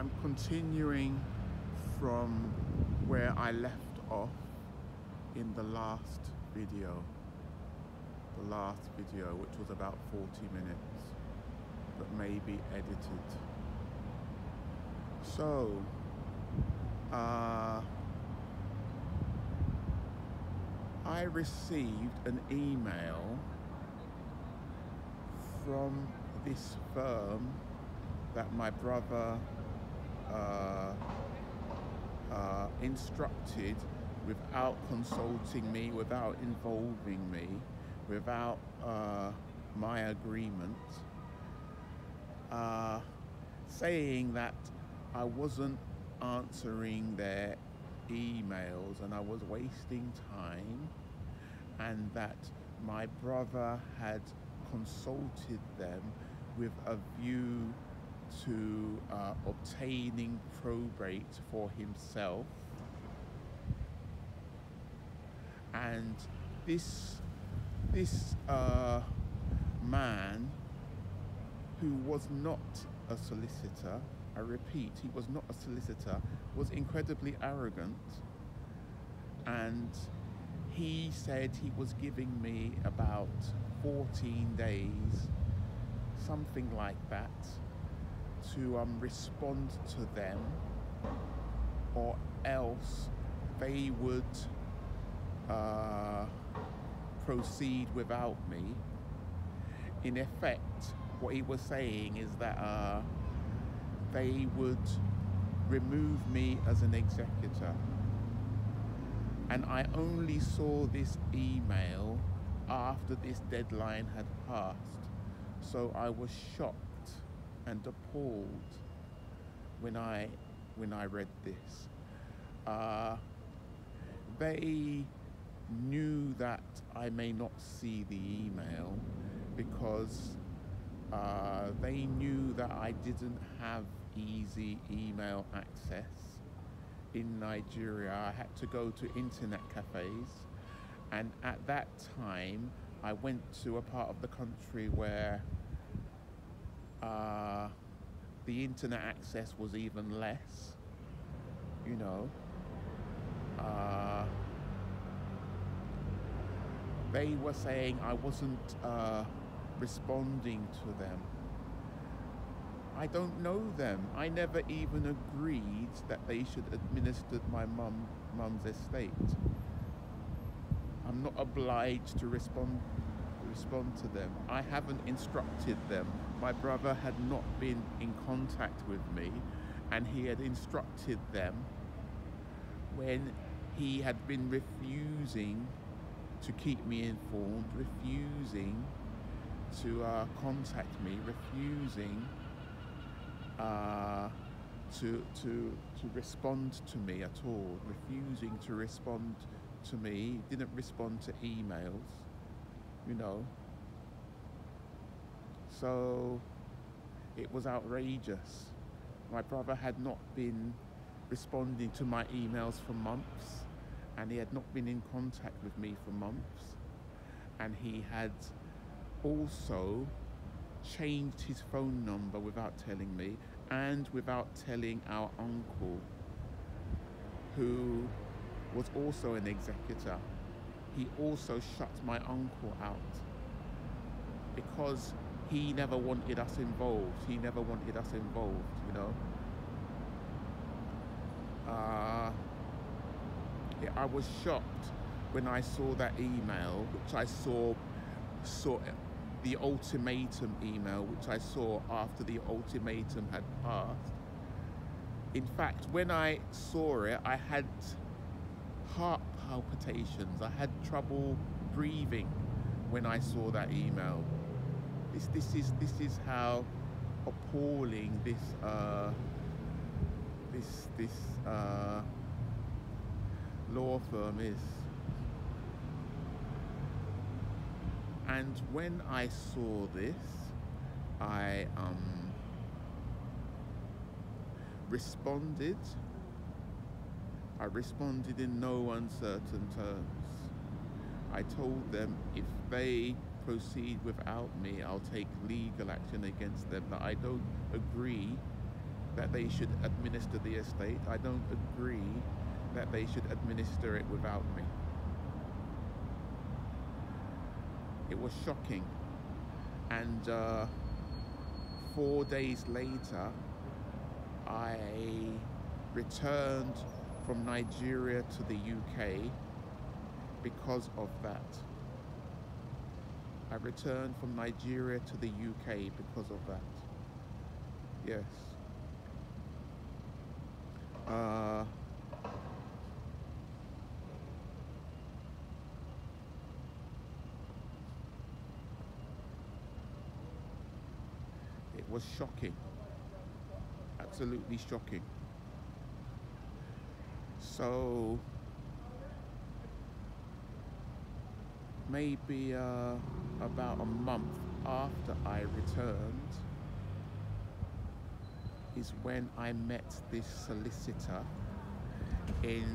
I'm continuing from where I left off in the last video. Which was about 40 minutes, but maybe edited. So, I received an email from this firm that my brother instructed without consulting me, without involving me, without my agreement, saying that I wasn't answering their emails and I was wasting time, and that my brother had consulted them with a view to obtaining probate for himself. And this man, who was not a solicitor, I repeat, he was not a solicitor, was incredibly arrogant, and he said he was giving me about 14 days, something like that, to respond to them, or else they would proceed without me. In effect, what he was saying is that they would remove me as an executor. And I only saw this email after this deadline had passed. So I was shocked and appalled when I read this. They knew that I may not see the email because they knew that I didn't have easy email access in Nigeria. I had to go to internet cafes, and at that time I went to a part of the country where the internet access was even less, you know. They were saying I wasn't responding to them. I don't know them. I never even agreed that they should administer my mum's estate. I'm not obliged to respond to them. I haven't instructed them. My brother had not been in contact with me, and he had instructed them when he had been refusing to keep me informed, refusing to contact me, refusing to respond to me at all, refusing to respond to me, didn't respond to emails, you know. So it was outrageous. My brother had not been responding to my emails for months, and he had not been in contact with me for months, and he had also changed his phone number without telling me, and without telling our uncle, who was also an executor. He also shut my uncle out because he never wanted us involved. You know. Yeah, I was shocked when I saw that email, which I saw the ultimatum email, which I saw after the ultimatum had passed. In fact, when I saw it, I had heart palpitations. I had trouble breathing when I saw that email. This is how appalling this law firm is. And when I saw this, I responded. I responded in no uncertain terms. I told them if they proceed without me, I'll take legal action against them, that I don't agree that they should administer the estate. I don't agree that they should administer it without me. It was shocking. And 4 days later, I returned from Nigeria to the UK because of that. I returned from Nigeria to the UK because of that. Yes. It was shocking. Absolutely shocking. So maybe about a month after I returned is when I met this solicitor in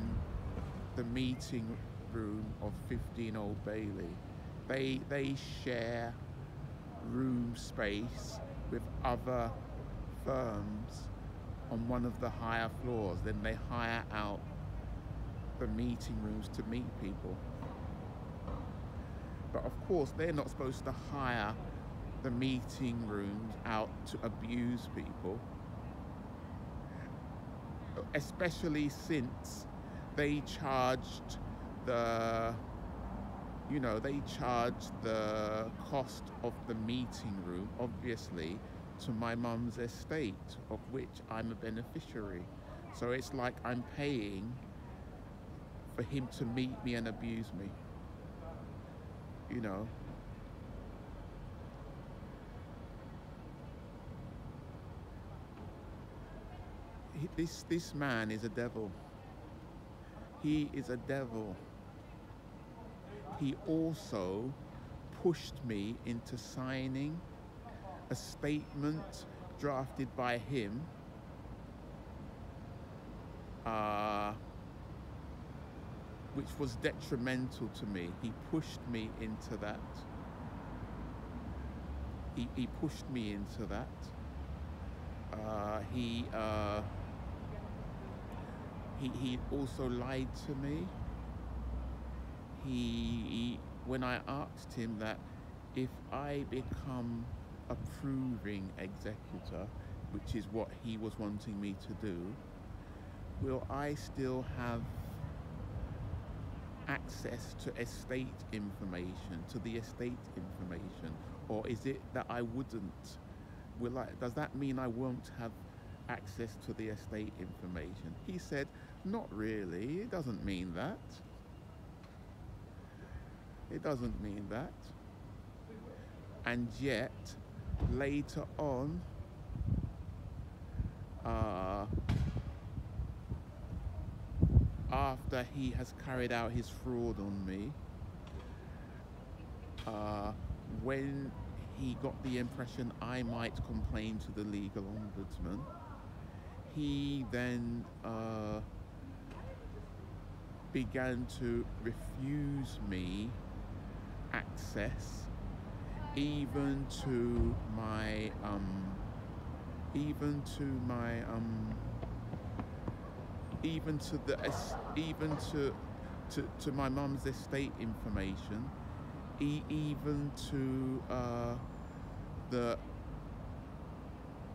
the meeting room of 15 Old Bailey. They share room space with other firms on one of the higher floors. Then they hire out the meeting rooms to meet people. But of course, they're not supposed to hire the meeting rooms out to abuse people, especially since they charged the, they charged the cost of the meeting room, obviously, to my mum's estate, of which I'm a beneficiary. So it's like I'm paying for him to meet me and abuse me. This man is a devil. He is a devil. He also pushed me into signing a statement drafted by him, which was detrimental to me. He pushed me into that. He pushed me into that. He also lied to me. When I asked him that if I become a proving executor, which is what he was wanting me to do, will I still have access to estate information, to the estate information, or is it that I wouldn't? Does that mean I won't have access to the estate information? He said, not really, it doesn't mean that. It doesn't mean that. And yet, later on, after he has carried out his fraud on me, when he got the impression I might complain to the legal ombudsman, he then began to refuse me access even to my to my mum's estate information, even to the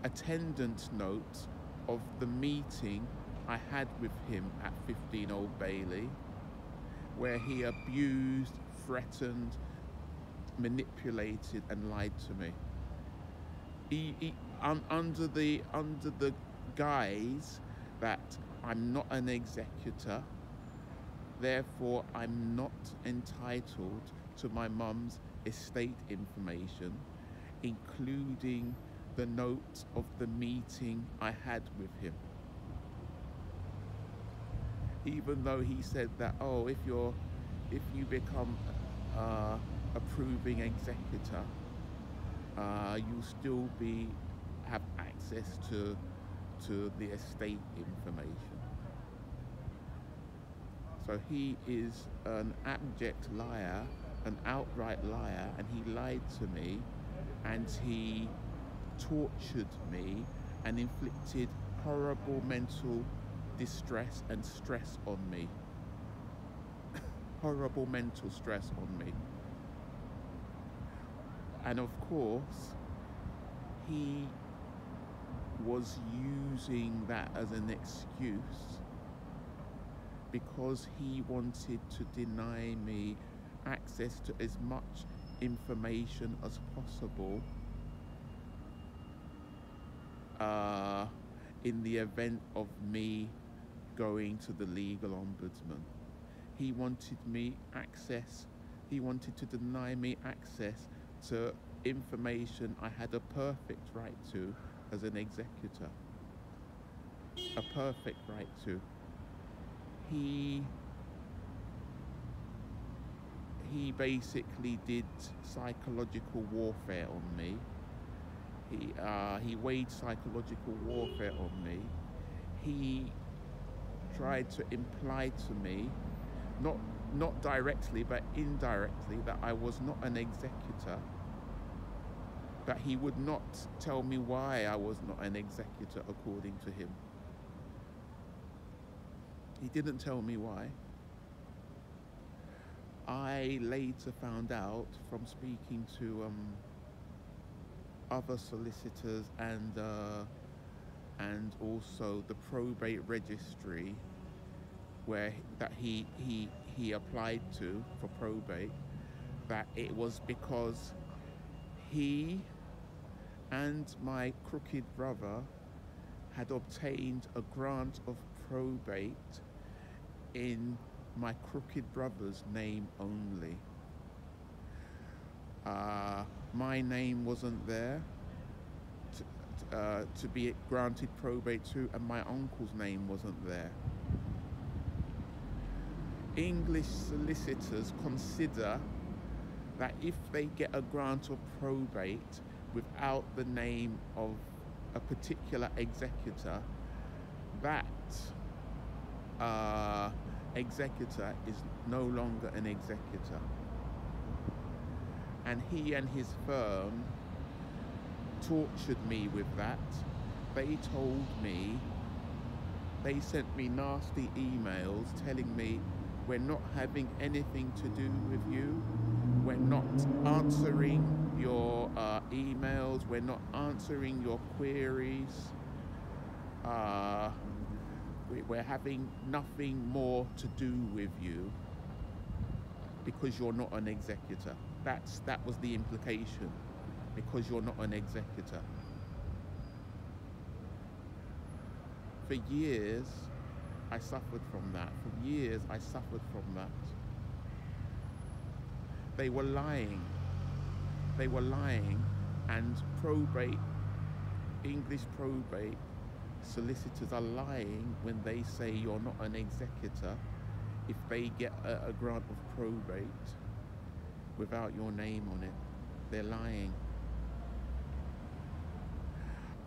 attendance note of the meeting I had with him at 15 Old Bailey, where he abused, threatened, manipulated and lied to me. Under the guise that I'm not an executor, therefore I'm not entitled to my mum's estate information, including the notes of the meeting I had with him. Even though he said that, oh, if you become a proving executor, you'll still have access to the estate information. So he is an abject liar, an outright liar, and he lied to me, and he tortured me and inflicted horrible mental distress and stress on me. Horrible mental stress on me. And of course, he was using that as an excuse because he wanted to deny me access to as much information as possible in the event of me going to the legal ombudsman. He wanted to deny me access to information I had a perfect right to as an executor. A perfect right to. He basically did psychological warfare on me. He waged psychological warfare on me. He tried to imply to me, not directly but indirectly, that I was not an executor. But he would not tell me why I was not an executor according to him. He didn't tell me why. I later found out from speaking to other solicitors and also the probate registry that he applied to for probate, that it was because he and my crooked brother had obtained a grant of probate in my crooked brother's name only. My name wasn't there to be granted probate to, and my uncle's name wasn't there. English solicitors consider that if they get a grant of probate without the name of a particular executor, that executor is no longer an executor. And he and his firm tortured me with that. They told me, they sent me nasty emails telling me, we're not having anything to do with you. We're not answering your emails. We're not answering your queries. We're having nothing more to do with you because you're not an executor. That was the implication, because you're not an executor. For years, I suffered from that. For years, I suffered from that. They were lying. They were lying, and English probate solicitors are lying when they say you're not an executor if they get a grant of probate without your name on it. They're lying.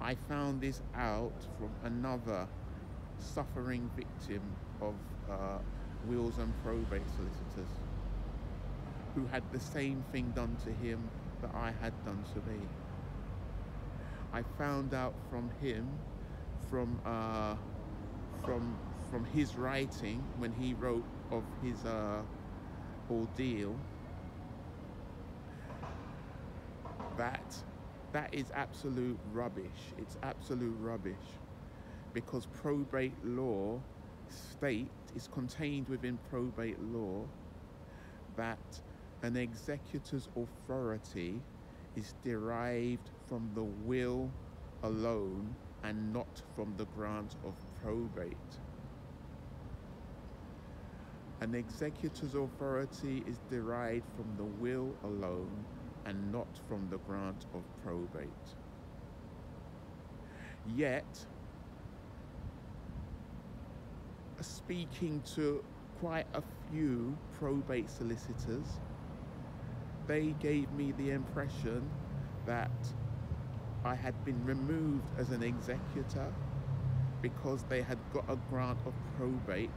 I found this out from another suffering victim of wills and probate solicitors who had the same thing done to him that I had done to me. I found out from him, from his writing, when he wrote of his ordeal, that is absolute rubbish. It's absolute rubbish, because probate law is contained within probate law that an executor's authority is derived from the will alone and not from the grant of probate. An executor's authority is derived from the will alone and not from the grant of probate. Yet, speaking to quite a few probate solicitors, they gave me the impression that I had been removed as an executor because they had got a grant of probate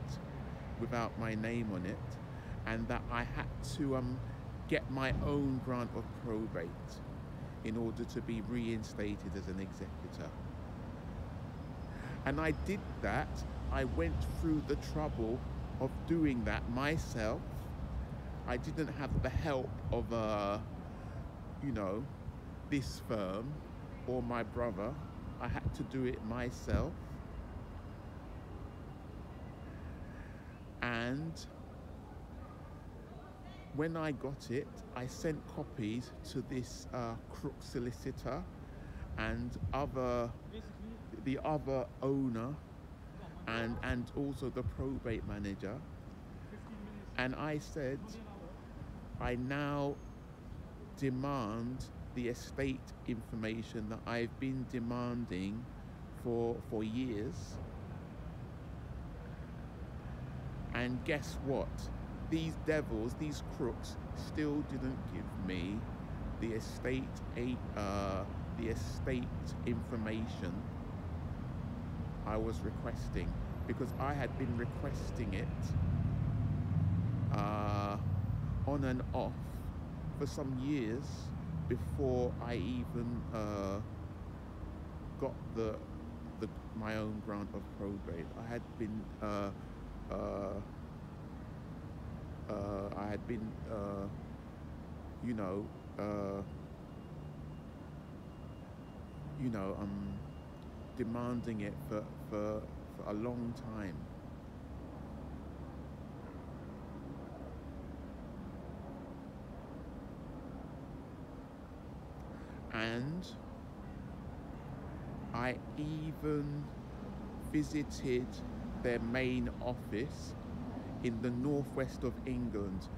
without my name on it, and that I had to get my own grant of probate in order to be reinstated as an executor. And I did that. I went through the trouble of doing that myself. I didn't have the help of, you know, this firm or my brother. I had to do it myself. And when I got it, I sent copies to this crook solicitor and the other owner and also the probate manager. And I said, I now demand the estate information that I've been demanding for years. And guess what? These devils, these crooks, still didn't give me the estate information I was requesting, because I had been requesting it on and off for some years before I even got my own grant of probate. I had been demanding it for a long time. And I even visited their main office in the northwest of England,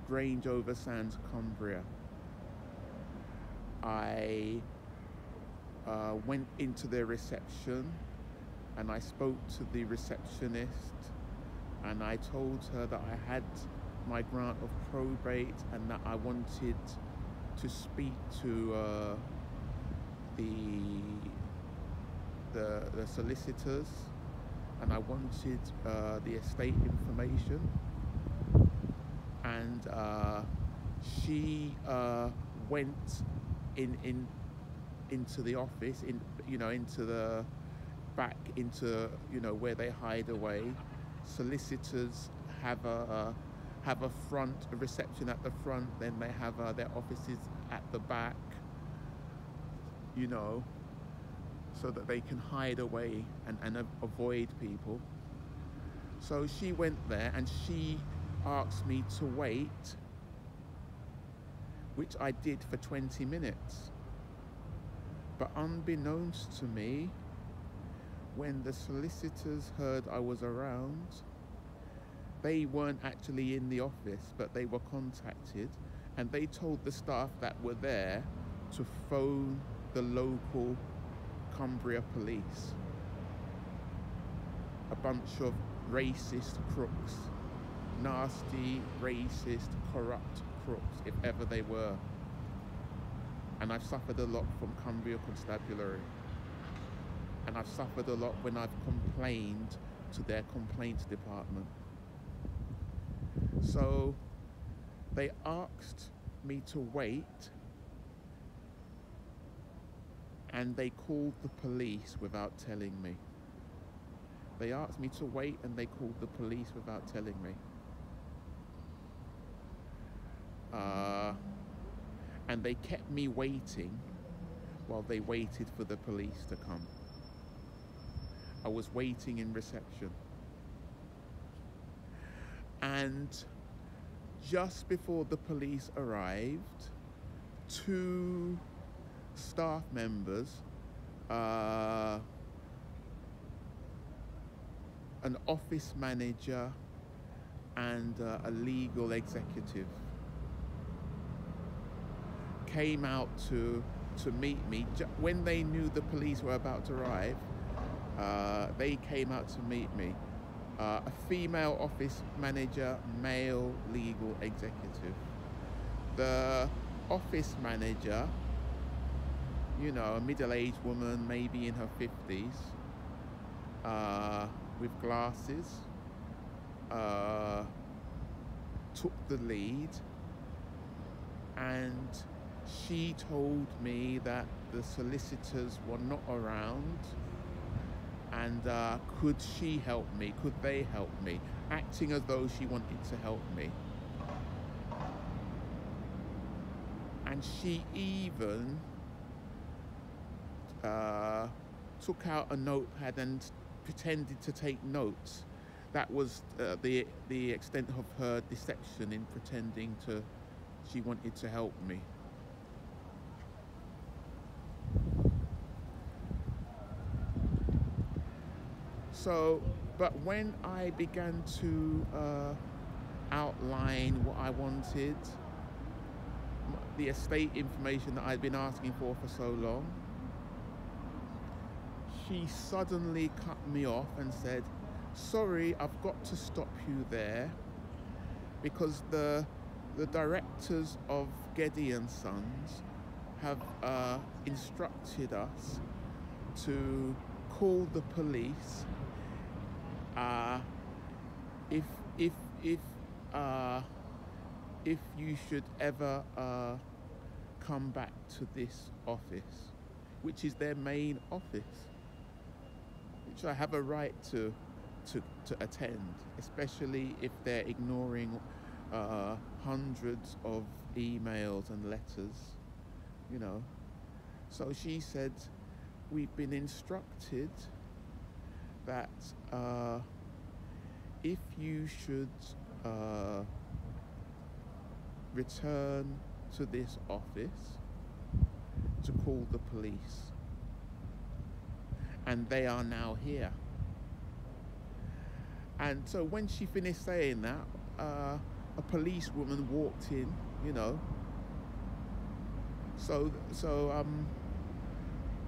Grange-over-Sands, Cumbria. I went into their reception and I spoke to the receptionist and I told her that I had my grant of probate and that I wanted to speak to the solicitors, and I wanted the estate information. And she went into the office, into the back, into where they hide away. Solicitors have a reception at the front, then they have their offices at the back, so that they can hide away and avoid people. So she went there and she asked me to wait, which I did for 20 minutes. But unbeknownst to me, when the solicitors heard I was around, they weren't actually in the office, but they were contacted, and they told the staff that were there to phone the local Cumbria police. A bunch of racist crooks, nasty, racist, corrupt crooks, if ever they were. And I've suffered a lot from Cumbria Constabulary. And I've suffered a lot when I've complained to their complaints department. So they asked me to wait, and they called the police without telling me. They asked me to wait and they called the police without telling me. And they kept me waiting while they waited for the police to come. I was waiting in reception. And just before the police arrived, 2 staff members, an office manager and a legal executive, came out to meet me. When they knew the police were about to arrive, they came out to meet me. A female office manager, male legal executive. The office manager, a middle-aged woman, maybe in her 50s, with glasses, took the lead, and she told me that the solicitors were not around and could she help me? Could they help me? Acting as though she wanted to help me. And she even took out a notepad and pretended to take notes. That was the extent of her deception in pretending she wanted to help me. So, but when I began to outline what I wanted, the estate information that I'd been asking for so long, she suddenly cut me off and said, "Sorry, I've got to stop you there, because the directors of Gedye Sons have instructed us to call the police if you should ever come back to this office," which is their main office, which I have a right to attend, especially if they're ignoring hundreds of emails and letters, you know. So she said, "We've been instructed that if you should return to this office, to call the police, and they are now here." And so when she finished saying that, a policewoman walked in, you know. So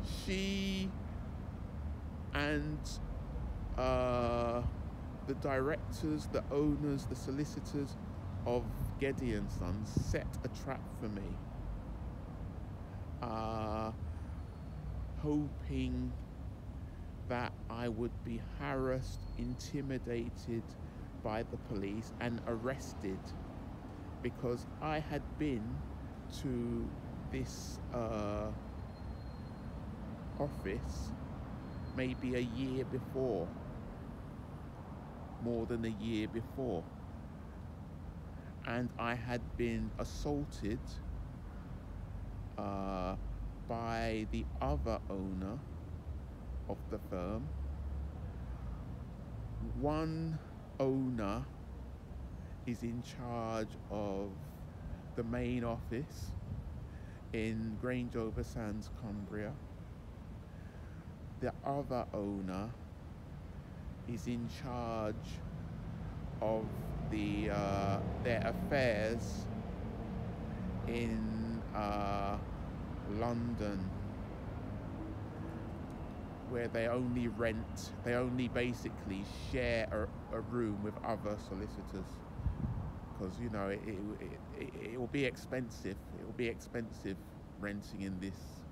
she and the directors, the owners, the solicitors of Gedye Sons set a trap for me, hoping that I would be harassed, intimidated by the police and arrested, because I had been to this office maybe a year before, more than a year before, and I had been assaulted by the other owner of the firm. One owner is in charge of the main office in Gedye Sons, Cumbria. The other owner is in charge of their affairs in London, where they only basically share a room with other solicitors, because, you know, it will be expensive. It will be expensive renting in this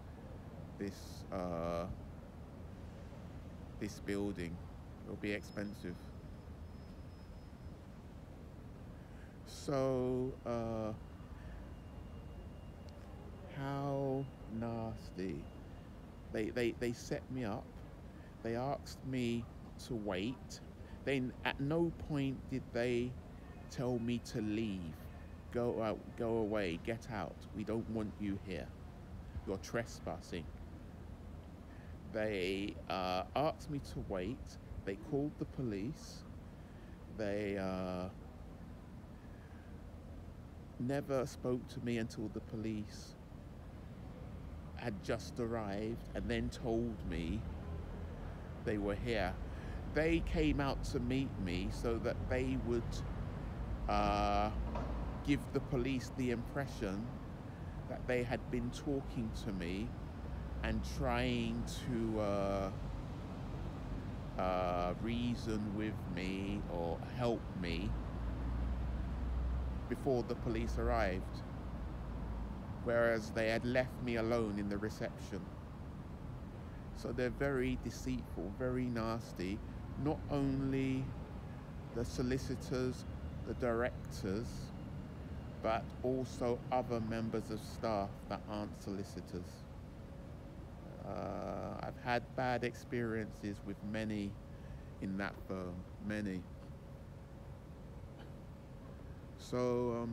building. It will be expensive. So how nasty. They set me up. They asked me to wait. Then at no point did they tell me to leave. Go out, go away, get out. We don't want you here. You're trespassing. They asked me to wait. They called the police. They never spoke to me until the police had just arrived, and then told me they were here. They came out to meet me so that they would give the police the impression that they had been talking to me and trying to reason with me or help me before the police arrived, whereas they had left me alone in the reception. So they're very deceitful, very nasty. Not only the solicitors, the directors, but also other members of staff that aren't solicitors. I've had bad experiences with many in that firm, many. So,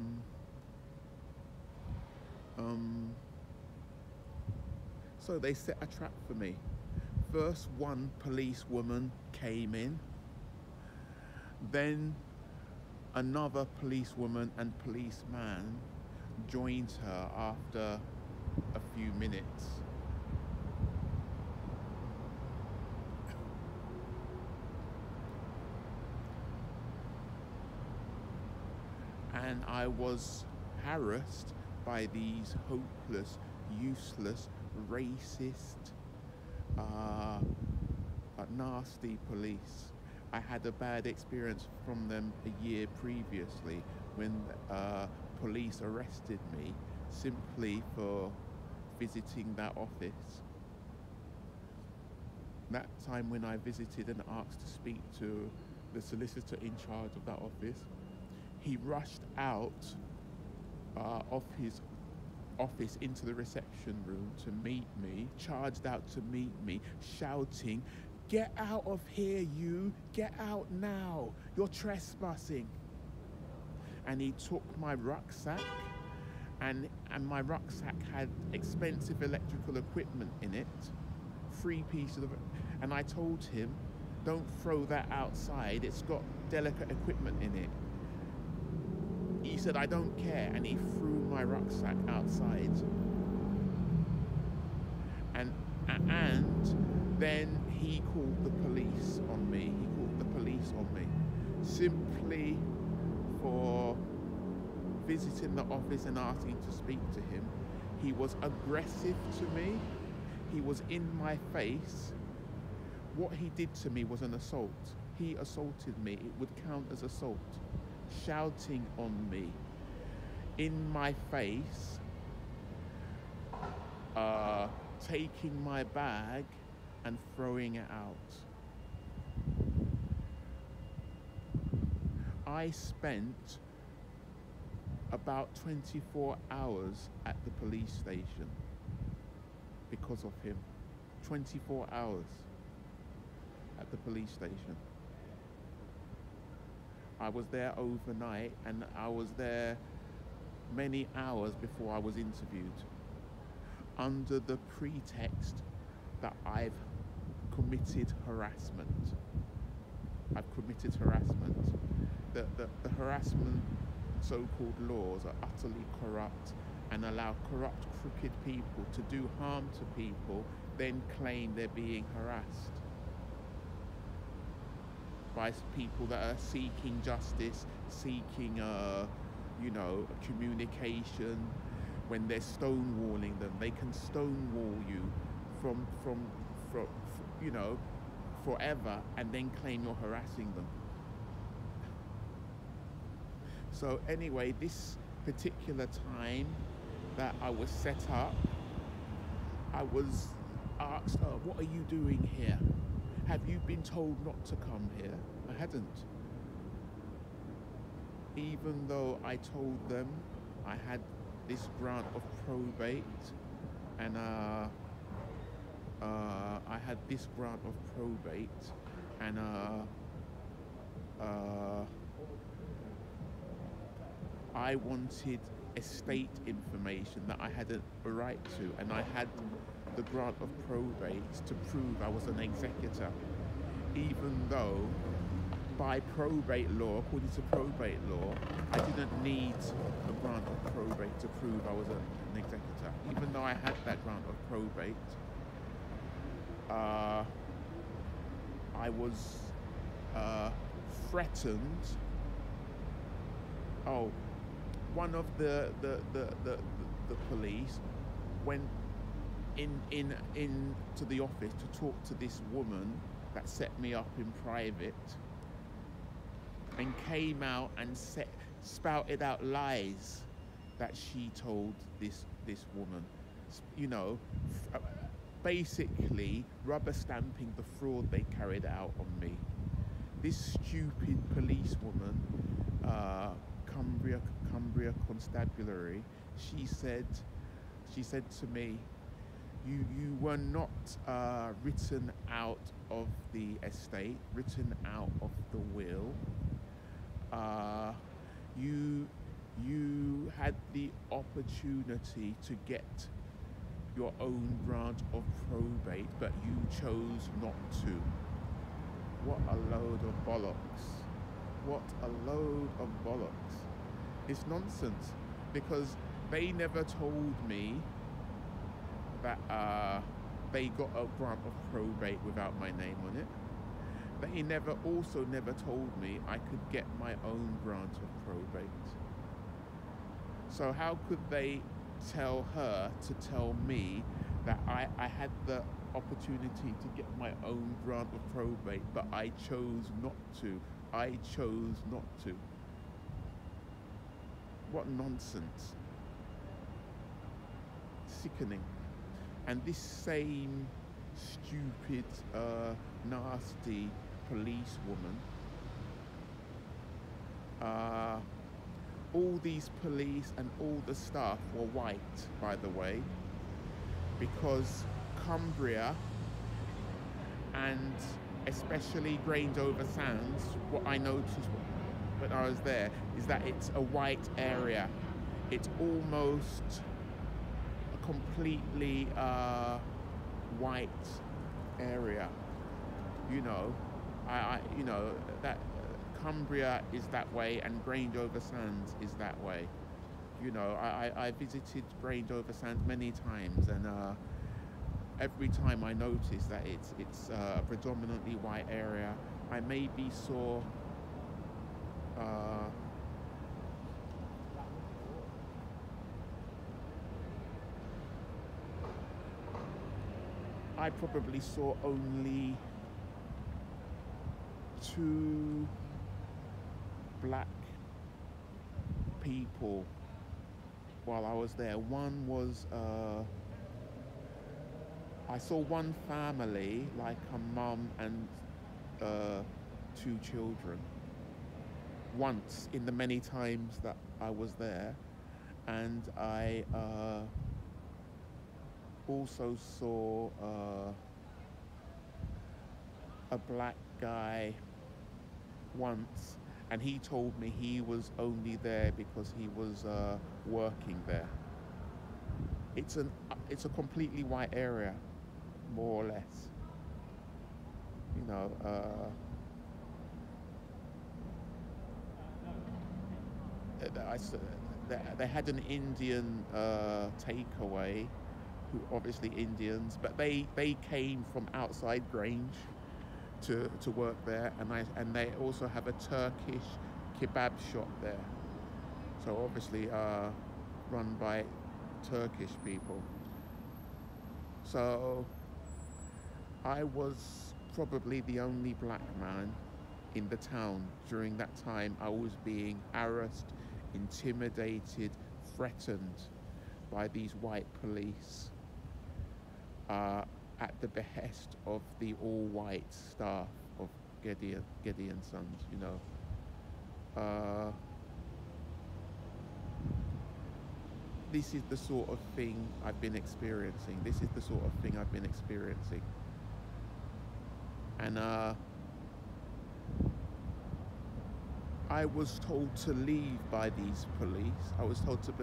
so they set a trap for me. First, one policewoman came in, then another policewoman and policeman joined her after a few minutes. And I was harassed by these hopeless, useless, racist, nasty police. I had a bad experience from them a year previously when police arrested me simply for visiting that office. That time when I visited and asked to speak to the solicitor in charge of that office, he rushed out of his office into the reception room to meet me, charged out to meet me, shouting, "Get out of here, you! Get out now! You're trespassing!" And he took my rucksack, and my rucksack had expensive electrical equipment in it, 3 pieces of it, and I told him, "Don't throw that outside, it's got delicate equipment in it." He said, "I don't care," and he threw my rucksack outside. And then he called the police on me. He called the police on me simply for visiting the office and asking to speak to him. He was aggressive to me. He was in my face. What he did to me was an assault. He assaulted me. It would count as assault. Shouting on me in my face, taking my bag and throwing it out. I spent about 24 hours at the police station because of him. 24 hours at the police station. I was there overnight, and I was there many hours before I was interviewed, under the pretext that I've committed harassment. I've committed harassment. The harassment so-called laws are utterly corrupt and allow corrupt, crooked people to do harm to people, then claim they're being harassed by people that are seeking justice, seeking communication. When they're stonewalling them, they can stonewall you from forever and then claim you're harassing them. So anyway, this particular time that I was set up, I was asked, "Oh, what are you doing here? Have you been told not to come here?" I hadn't. Even though I told them I had this grant of probate, and I had this grant of probate, and I wanted estate information that I had a right to, and I had the grant of probate to prove I was an executor, even though by probate law, according to probate law, I didn't need a grant of probate to prove I was an executor. Even though I had that grant of probate, I was threatened. Oh, one of the police went into the office to talk to this woman that set me up in private, and came out and spouted out lies that she told this woman, basically rubber stamping the fraud they carried out on me. This stupid policewoman, Cumbria Constabulary, she said to me, you were not written out of the estate, written out of the will. You had the opportunity to get your own grant of probate, but you chose not to. What a load of bollocks. What a load of bollocks. It's nonsense, because they never told me that they got a grant of probate without my name on it. They never told me I could get my own grant of probate. So how could they tell her to tell me that I had the opportunity to get my own grant of probate, but I chose not to? I chose not to. What nonsense. Sickening. And this same stupid, nasty policewoman, all these police and all the staff were white, by the way, because Cumbria, and especially Grange-over Sands, what I noticed when I was there is that it's a white area. It's almost a completely white area. You know, you know that Cumbria is that way and Grange-over Sands is that way. You know, I visited Grange-over Sands many times, and every time I noticed that it's a predominantly white area. I maybe saw I probably saw only 2 black people while I was there. One was I saw one family, like a mum and 2 children, once in the many times that I was there. And I also saw a black guy once, and he told me he was only there because he was working there. It's a completely white area, more or less. You know, they had an Indian takeaway, who obviously Indians, but they came from outside Grange to work there, and they also have a Turkish kebab shop there. So obviously run by Turkish people. So I was probably the only black man in the town during that time. I was being harassed, intimidated, threatened by these white police at the behest of the all-white staff of Gedye Sons, you know. This is the sort of thing I've been experiencing. This is the sort of thing I've been experiencing. And I was told to leave by these police. I was told to,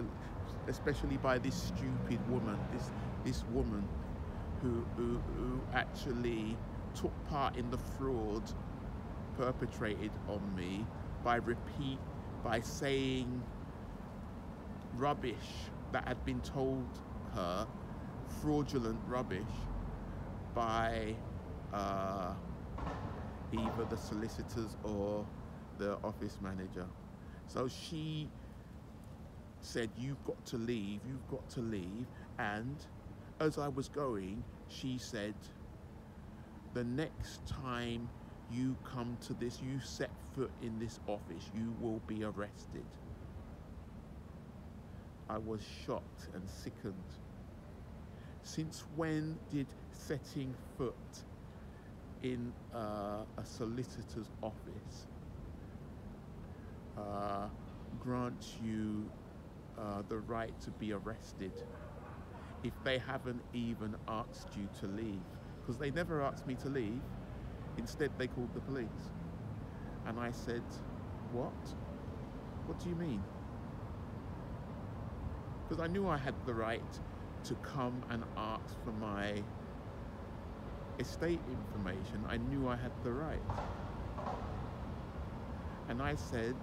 especially by this stupid woman, this woman who actually took part in the fraud perpetrated on me by saying rubbish that had been told her, fraudulent rubbish, by either the solicitors or the office manager. So she said, "You've got to leave, you've got to leave." And as I was going, she said, "The next time you come to this, you set foot in this office, you will be arrested." I was shocked and sickened. Since when did setting foot in a solicitor's office grant you the right to be arrested? if they haven't even asked you to leave? Because they never asked me to leave. Instead, they called the police. And I said, what? What do you mean? Because I knew I had the right to come and ask for my estate information. I knew I had the right. And I said,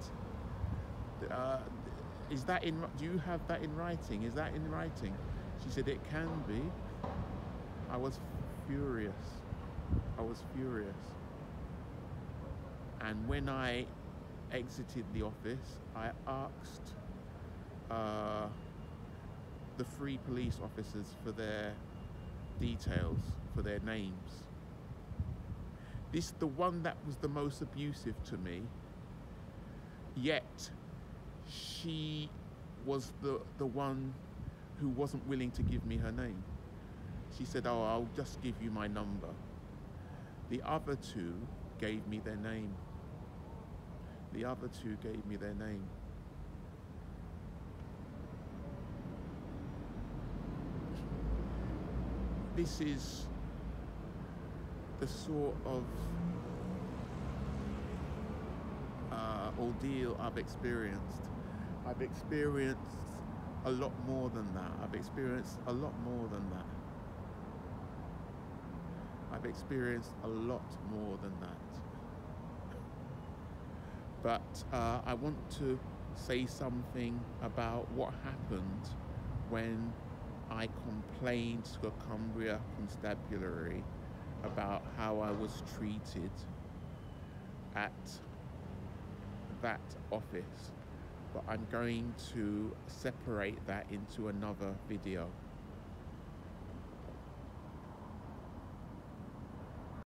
is that in, do you have that in writing? Is that in writing? She said, it can be. I was furious. I was furious. And when I exited the office, I asked the 3 police officers for their details, for their names. The one that was the most abusive to me, yet she was the one who wasn't willing to give me her name. She said, oh, I'll just give you my number. The other 2 gave me their name. The other 2 gave me their name. This is the sort of ordeal I've experienced. I've experienced a lot more than that. I've experienced a lot more than that. I've experienced a lot more than that. But I want to say something about what happened when I complained to Cumbria Constabulary about how I was treated at that office. But I'm going to separate that into another video.